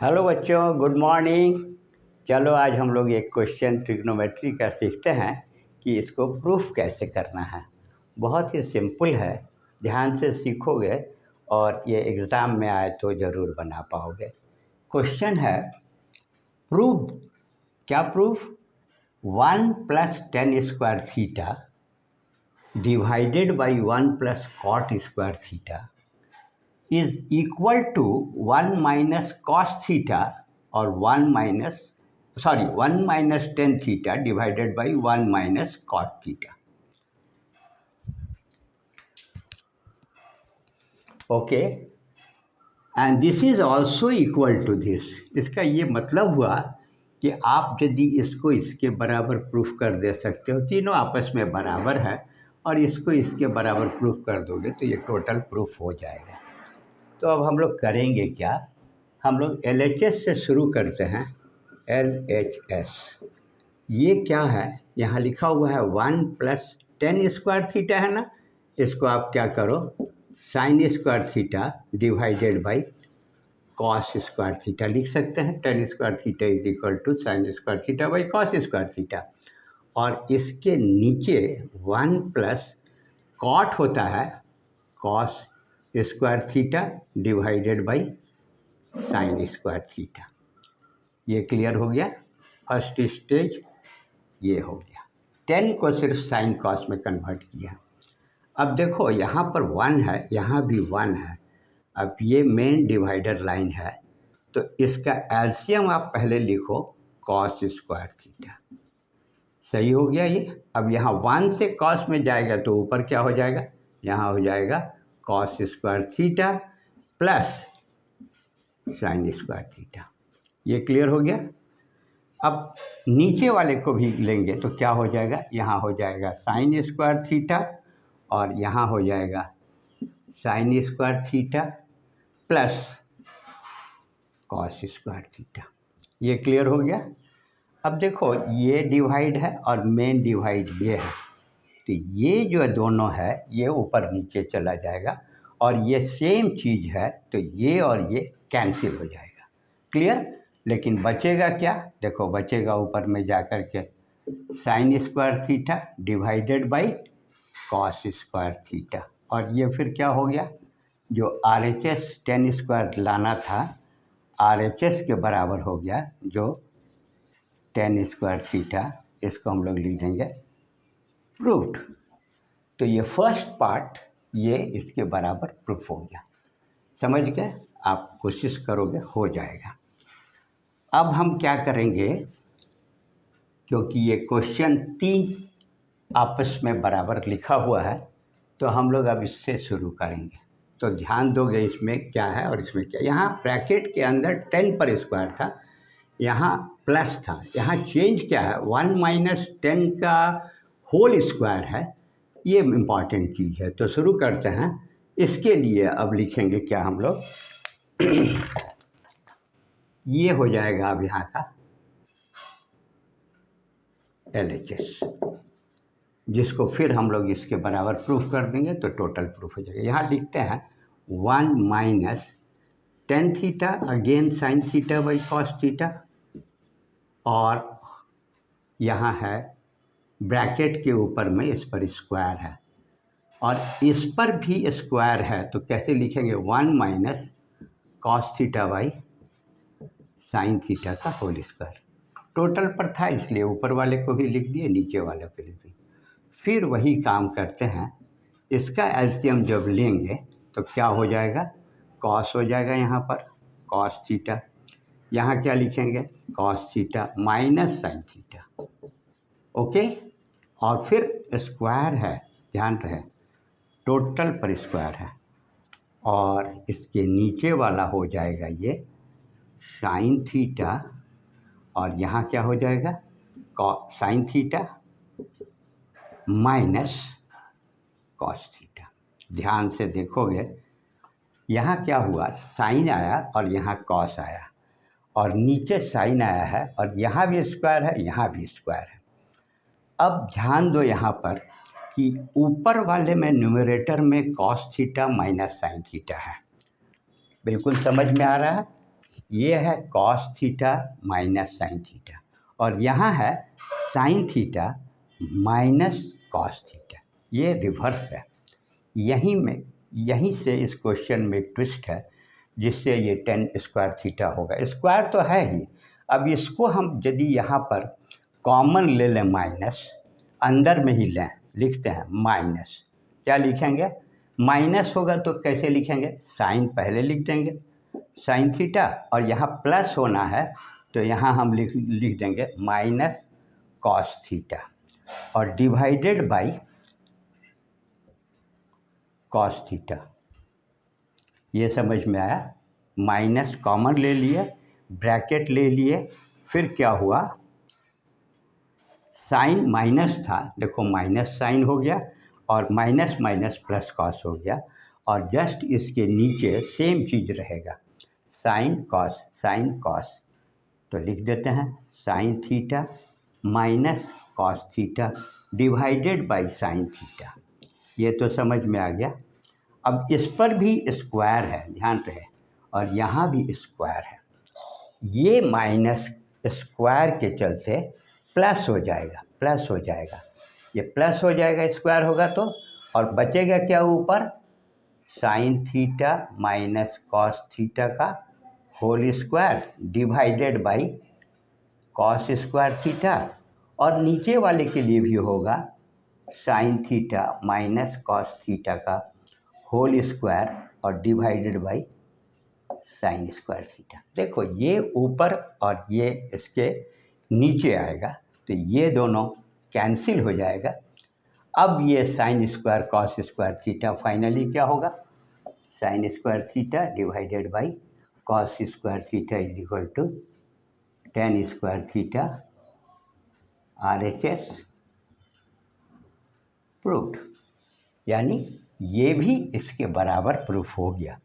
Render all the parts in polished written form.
Hello बच्चों, good morning. चलो आज हम लोग एक क्वेश्चन ट्रिग्नोमेट्री का सीखते हैं कि इसको प्रूफ कैसे करना है। बहुत ही सिंपल है, ध्यान से सीखोगे और ये एग्ज़ाम में आए तो ज़रूर बना पाओगे। क्वेश्चन है प्रूफ, क्या proof? 1 + tan square theta divided by 1 + cot square theta is equal to 1 minus cos theta or 1 minus tan theta divided by 1 minus cot theta. Okay, and this is also equal to this. इसका ये मतलब हुआ कि आप यदि इसको इसके बराबर प्रूफ कर दे सकते हो, तीनों आपस में बराबर है, और इसको इसके बराबर प्रूफ कर दोगे तो ये टोटल प्रूफ हो जाएगा। तो अब हम लोग करेंगे क्या? हम लोग LHS से शुरू करते हैं। LHS ये क्या है? यहाँ लिखा हुआ है 1 + tan स्क्वायर थीटा है ना, इसको आप क्या करो, sin square theta divided by cos square theta लिख सकते हैं। tan square theta is equal to sin square theta by cos square theta, और इसके नीचे 1 + cot होता है cos square theta divided by sine square theta. ये क्लियर हो गया? फर्स्ट स्टेज ये हो गया। 10 को सिर्फ साइन कॉस में कन्वर्ट किया। अब देखो यहाँ पर 1 है, यहाँ भी 1 है। अब ये मेन डिवाइडर लाइन है, तो इसका एलसीएम आप पहले लिखो कॉस स्क्वायर थीटा। सही हो गया ये। अब यहाँ 1 से कॉस में जाएगा तो ऊपर क्या हो जाएगा? यहाँ हो जाएगा cos square theta plus sign square theta. ये क्लियर हो गया। अब नीचे वाले को भी लेंगे तो क्या हो जाएगा? यहाँ हो जाएगा साइन स्क्वायर थीटा और यहाँ हो जाएगा sign square theta plus cos square theta. ये क्लियर हो गया। अब देखो ये डिवाइड है और मेन डिवाइड ये है, तो ये जो दोनों है ये ऊपर नीचे चला जाएगा, और ये सेम चीज़ है तो ये और ये कैंसिल हो जाएगा। क्लियर? लेकिन बचेगा क्या? देखो बचेगा ऊपर में जा कर के sign square theta divided by cos square theta, और ये फिर क्या हो गया? जो RHS tan स्क्वायर लाना था RHS के बराबर हो गया, जो tan स्क्वायर थीटा, इसको हम लोग लिख देंगे प्रूव्ड। तो ये फर्स्ट पार्ट ये इसके बराबर प्रूफ हो गया। समझ गए? आप कोशिश करोगे हो जाएगा। अब हम क्या करेंगे, क्योंकि ये क्वेश्चन 3 आपस में बराबर लिखा हुआ है, तो हम लोग अब इससे शुरू करेंगे। तो ध्यान दोगे इसमें क्या है और इसमें क्या। यहाँ ब्रैकेट के अंदर 10 पर स्क्वायर था, यहाँ प्लस था, यहाँ चेंज क्या है? 1 - 10 का होल स्क्वायर है। ये इम्पॉर्टेंट चीज़ है। तो शुरू करते हैं। इसके लिए अब लिखेंगे क्या हम लोग ये हो जाएगा अब यहाँ का LHS, जिसको फिर हम लोग इसके बराबर प्रूफ कर देंगे तो टोटल प्रूफ हो जाएगा। यहाँ लिखते हैं 1 - tan theta again sine theta by cos theta, और यहाँ है ब्रैकेट के ऊपर में इस पर स्क्वायर है और इस पर भी स्क्वायर है, तो कैसे लिखेंगे? 1 - cos theta by sine theta का होल स्क्वायर। टोटल पर था इसलिए ऊपर वाले को भी लिख दिए, नीचे वाले को लिख दिए। फिर वही काम करते हैं, इसका एलसीएम जब लेंगे तो क्या हो जाएगा? कॉस हो जाएगा यहाँ पर कॉस थीटा, यहाँ क्या लिखेंगे? Cos theta minus sine theta. Okay, और फिर स्क्वायर है, ध्यान रहे टोटल पर स्क्वायर है, और इसके नीचे वाला हो जाएगा ये साइन थीटा, और यहाँ क्या हो जाएगा? Sign theta minus cos theta. ध्यान से देखोगे यहाँ क्या हुआ? साइन आया और यहाँ कॉस आया, और नीचे साइन आया है, और यहाँ भी स्क्वायर है, यहाँ भी स्क्वायर है। अब ध्यान दो यहाँ पर कि ऊपर वाले में न्यूमरेटर में cos theta minus sine theta है। बिल्कुल समझ में आ रहा है? ये है cos theta minus sine theta, और यहाँ है sign theta minus cos theta. ये रिवर्स है। यहीं से इस क्वेश्चन में एक ट्विस्ट है, जिससे ये टेन स्क्वायर थीटा होगा। स्क्वायर तो है ही। अब इसको हम यदि यहाँ पर कॉमन ले लें, माइनस अंदर में ही लें, लिखते हैं माइनस, क्या लिखेंगे, माइनस होगा तो कैसे लिखेंगे, साइन पहले लिख देंगे साइन थीटा, और यहाँ प्लस होना है तो यहाँ हम लिख देंगे माइनस कॉस थीटा, और डिवाइडेड बाई कॉस थीटा। ये समझ में आया। माइनस कॉमन ले लिए, ब्रैकेट ले लिए, फिर क्या हुआ, साइन माइनस था, देखो माइनस साइन हो गया, और माइनस माइनस प्लस कॉस हो गया, और जस्ट इसके नीचे सेम चीज़ रहेगा, साइन कॉस। तो लिख देते हैं sign theta minus cos theta divided by sine theta. ये तो समझ में आ गया। अब इस पर भी स्क्वायर है, ध्यान रहे, और यहाँ भी स्क्वायर है। ये माइनस स्क्वायर के चलते प्लस हो जाएगा, ये प्लस हो जाएगा, स्क्वायर होगा तो, और बचेगा क्या ऊपर, sine theta minus cos theta का whole square divided by cos square theta, और नीचे वाले के लिए भी होगा sine theta minus cos theta का होल स्क्वायर और divided by sine square theta. देखो ये ऊपर और ये इसके नीचे आएगा, तो ये दोनों कैंसिल हो जाएगा। अब ये sine square cos square theta finally क्या होगा, sine square theta divided by cos square theta is equal to tan square theta RHS proved. यानी ये भी इसके बराबर प्रूफ हो गया।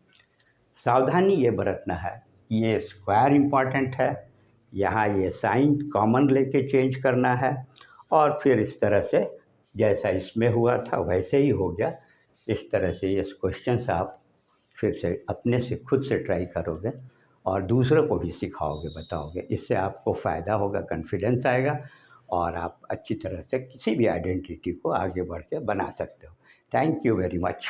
सावधानी ये बरतना है, ये स्क्वायर इम्पॉर्टेंट है, यहाँ ये साइन कॉमन लेके चेंज करना है, और फिर इस तरह से जैसा इसमें हुआ था वैसे ही हो गया। इस तरह से ये क्वेश्चंस आप फिर से अपने से खुद से ट्राई करोगे और दूसरों को भी सिखाओगे, बताओगे, इससे आपको फ़ायदा होगा, कॉन्फिडेंस आएगा, और आप अच्छी तरह से किसी भी आइडेंटिटी को आगे बढ़ के बना सकते हो। Thank you very much.